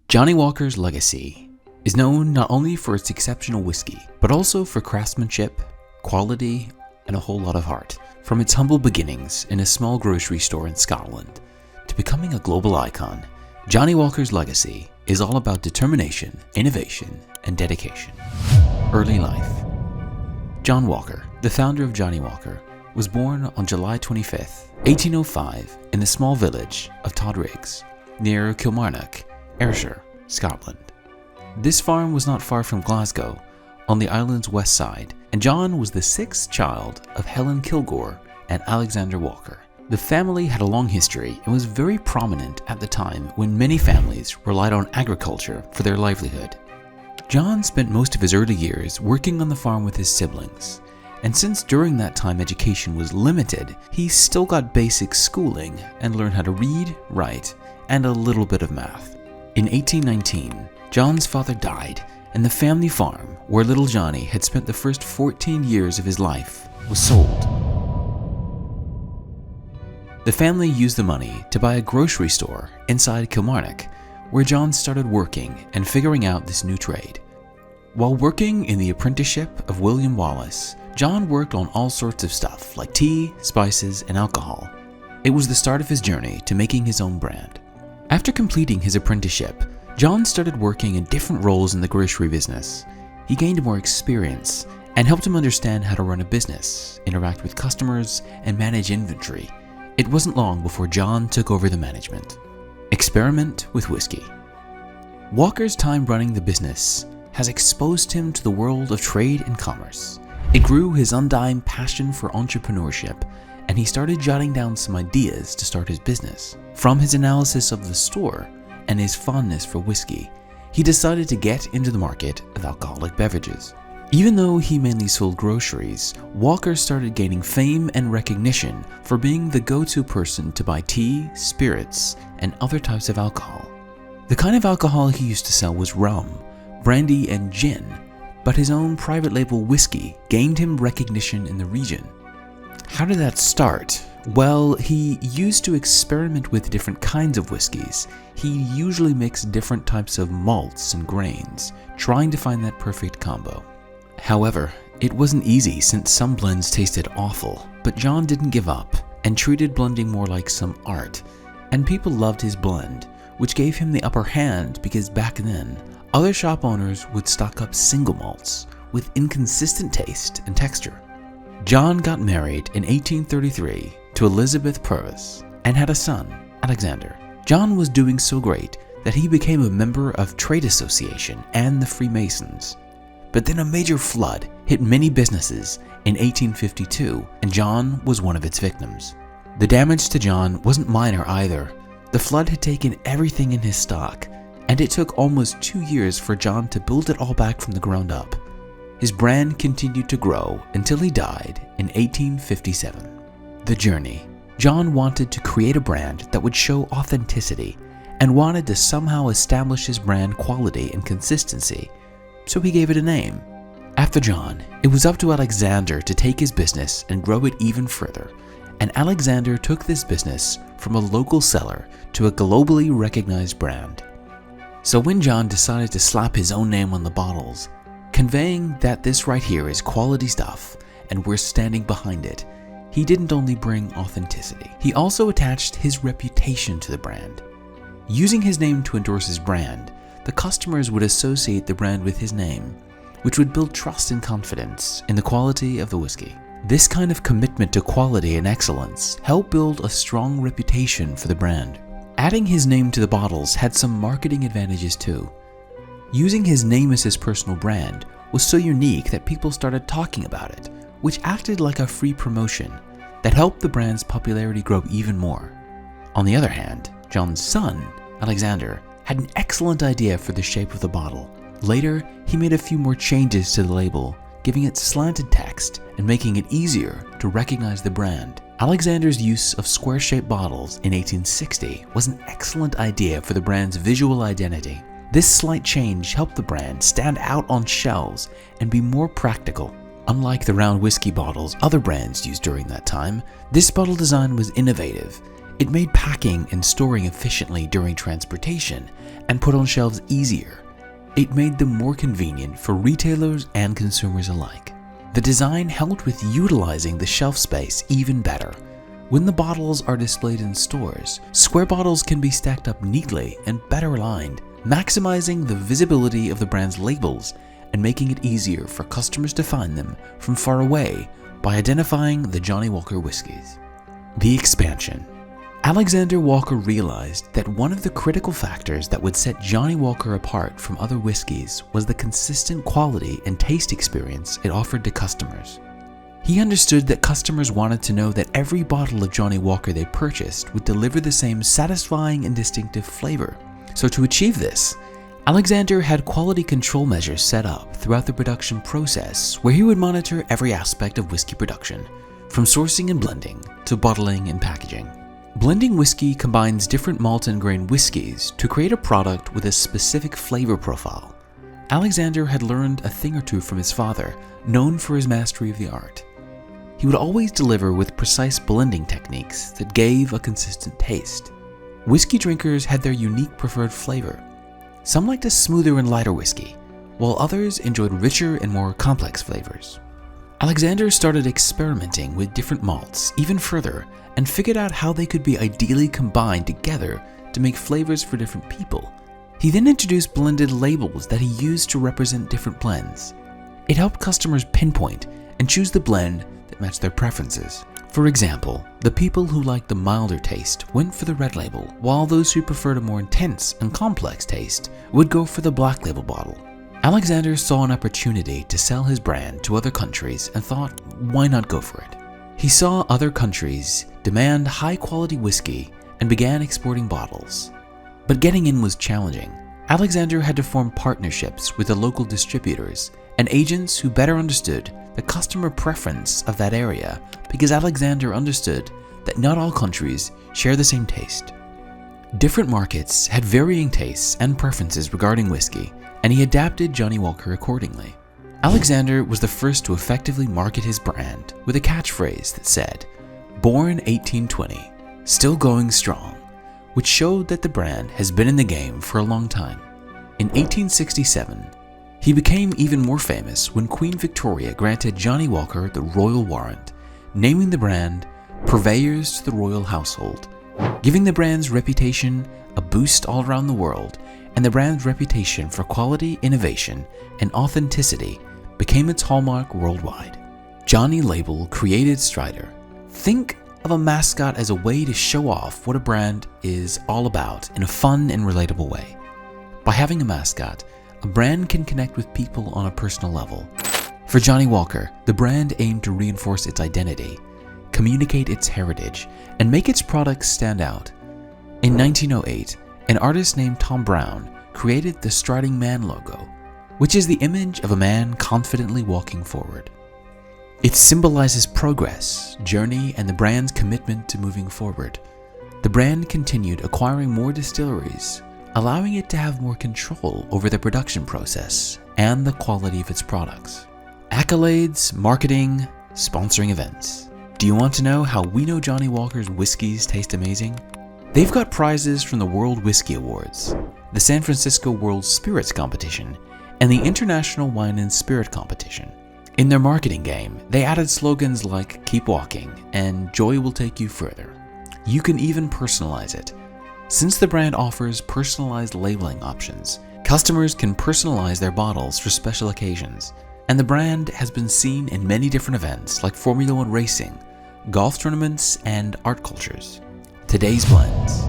Johnnie Walker's legacy is known not only for its exceptional whiskey, but also for craftsmanship, quality, and a whole lot of heart. From its humble beginnings in a small grocery store in Scotland to becoming a global icon, Johnnie Walker's legacy is all about determination, innovation, and dedication. Early life. John Walker, the founder of Johnnie Walker, was born on July 25th, 1805 in the small village of Todriggs, near Kilmarnock, Ayrshire, Scotland. This farm was not far from Glasgow, on the island's west side, and John was the sixth child of Helen Kilgore and Alexander Walker. The family had a long history and was very prominent at the time when many families relied on agriculture for their livelihood. John spent most of his early years working on the farm with his siblings, and since during that time education was limited, he still got basic schooling and learned how to read, write, and a little bit of math. In 1819, John's father died, and the family farm, where little Johnny had spent the first 14 years of his life, was sold. The family used the money to buy a grocery store inside Kilmarnock, where John started working and figuring out this new trade. While working in the apprenticeship of William Wallace, John worked on all sorts of stuff like tea, spices, and alcohol. It was the start of his journey to making his own brand. After completing his apprenticeship, John started working in different roles in the grocery business. He gained more experience and helped him understand how to run a business, interact with customers, and manage inventory. It wasn't long before John took over the management. Experiment with whiskey. Walker's time running the business has exposed him to the world of trade and commerce. It grew his undying passion for entrepreneurship, and he started jotting down some ideas to start his business. From his analysis of the store and his fondness for whiskey, he decided to get into the market of alcoholic beverages. Even though he mainly sold groceries, Walker started gaining fame and recognition for being the go-to person to buy tea, spirits, and other types of alcohol. The kind of alcohol he used to sell was rum, brandy, and gin, but his own private label whiskey gained him recognition in the region. How did that start? Well, he used to experiment with different kinds of whiskeys. He usually mixed different types of malts and grains, trying to find that perfect combo. However, it wasn't easy since some blends tasted awful, but John didn't give up and treated blending more like some art, and people loved his blend, which gave him the upper hand because back then, other shop owners would stock up single malts with inconsistent taste and texture. John got married in 1833 to Elizabeth Purvis and had a son, Alexander. John was doing so great that he became a member of Trade Association and the Freemasons. But then a major flood hit many businesses in 1852, and John was one of its victims. The damage to John wasn't minor either. The flood had taken everything in his stock, and it took almost 2 years for John to build it all back from the ground up. His brand continued to grow until he died in 1857. The journey. John wanted to create a brand that would show authenticity and wanted to somehow establish his brand quality and consistency, so he gave it a name. After John, it was up to Alexander to take his business and grow it even further, and Alexander took this business from a local seller to a globally recognized brand. So when John decided to slap his own name on the bottles, conveying that this right here is quality stuff and we're standing behind it, he didn't only bring authenticity, he also attached his reputation to the brand. Using his name to endorse his brand, the customers would associate the brand with his name, which would build trust and confidence in the quality of the whiskey. This kind of commitment to quality and excellence helped build a strong reputation for the brand. Adding his name to the bottles had some marketing advantages too. Using his name as his personal brand was so unique that people started talking about it, which acted like a free promotion that helped the brand's popularity grow even more. On the other hand, John's son, Alexander, had an excellent idea for the shape of the bottle. Later, he made a few more changes to the label, giving it slanted text and making it easier to recognize the brand. Alexander's use of square-shaped bottles in 1860 was an excellent idea for the brand's visual identity. This slight change helped the brand stand out on shelves and be more practical. Unlike the round whiskey bottles other brands used during that time, this bottle design was innovative. It made packing and storing efficiently during transportation and put on shelves easier. It made them more convenient for retailers and consumers alike. The design helped with utilizing the shelf space even better. When the bottles are displayed in stores, square bottles can be stacked up neatly and better aligned, maximizing the visibility of the brand's labels and making it easier for customers to find them from far away by identifying the Johnnie Walker whiskeys. The expansion. Alexander Walker realized that one of the critical factors that would set Johnnie Walker apart from other whiskeys was the consistent quality and taste experience it offered to customers. He understood that customers wanted to know that every bottle of Johnnie Walker they purchased would deliver the same satisfying and distinctive flavor. So to achieve this, Alexander had quality control measures set up throughout the production process where he would monitor every aspect of whiskey production, from sourcing and blending to bottling and packaging. Blending whiskey combines different malt and grain whiskeys to create a product with a specific flavor profile. Alexander had learned a thing or two from his father, known for his mastery of the art. He would always deliver with precise blending techniques that gave a consistent taste. Whiskey drinkers had their unique preferred flavor. Some liked a smoother and lighter whiskey, while others enjoyed richer and more complex flavors. Alexander started experimenting with different malts even further and figured out how they could be ideally combined together to make flavors for different people. He then introduced blended labels that he used to represent different blends. It helped customers pinpoint and choose the blend that matched their preferences. For example, the people who liked the milder taste went for the red label, while those who preferred a more intense and complex taste would go for the black label bottle. Alexander saw an opportunity to sell his brand to other countries and thought, why not go for it? He saw other countries demand high-quality whiskey and began exporting bottles. But getting in was challenging. Alexander had to form partnerships with the local distributors and agents who better understood the customer preference of that area, because Alexander understood that not all countries share the same taste. Different markets had varying tastes and preferences regarding whiskey, and he adapted Johnnie Walker accordingly. Alexander was the first to effectively market his brand with a catchphrase that said, "Born 1820, still going strong," which showed that the brand has been in the game for a long time. In 1867, he became even more famous when Queen Victoria granted Johnnie Walker the royal warrant, naming the brand Purveyors to the Royal Household, giving the brand's reputation a boost all around the world, and the brand's reputation for quality, innovation, and authenticity became its hallmark worldwide. Johnnie label created Strider. Think of a mascot as a way to show off what a brand is all about in a fun and relatable way. By having a mascot, a brand can connect with people on a personal level. For Johnnie Walker, the brand aimed to reinforce its identity, communicate its heritage, and make its products stand out. In 1908, an artist named Tom Brown created the Striding Man logo, which is the image of a man confidently walking forward. It symbolizes progress, journey, and the brand's commitment to moving forward. The brand continued acquiring more distilleries, allowing it to have more control over the production process and the quality of its products. Accolades, marketing, sponsoring events. Do you want to know how we know Johnnie Walker's whiskeys taste amazing? They've got prizes from the World Whiskey Awards, the San Francisco World Spirits Competition, and the International Wine and Spirit Competition. In their marketing game, they added slogans like "Keep Walking" and "Joy will take you further." You can even personalize it. Since the brand offers personalized labeling options, customers can personalize their bottles for special occasions, and the brand has been seen in many different events like Formula One racing, golf tournaments, and art cultures. Today's blends.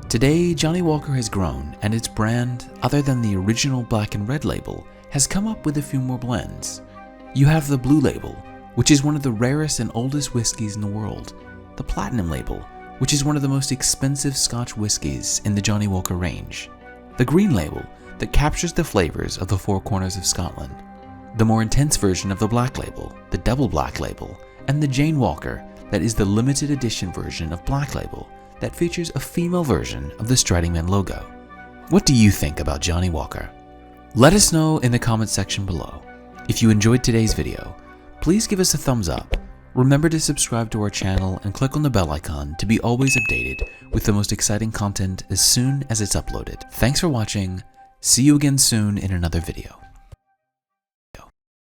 Today, Johnnie Walker has grown, and its brand, other than the original black and red label, has come up with a few more blends. You have the blue label, which is one of the rarest and oldest whiskeys in the world, the platinum label, which is one of the most expensive Scotch whiskies in the Johnnie Walker range, the green label that captures the flavors of the four corners of Scotland, the more intense version of the black label, the double black label, and the Jane Walker that is the limited edition version of black label that features a female version of the Striding Man logo. What do you think about Johnnie Walker? Let us know in the comment section below. If you enjoyed today's video, please give us a thumbs up, Remember to subscribe to our channel and click on the bell icon to be always updated with the most exciting content as soon as it's uploaded. Thanks for watching. See you again soon in another video.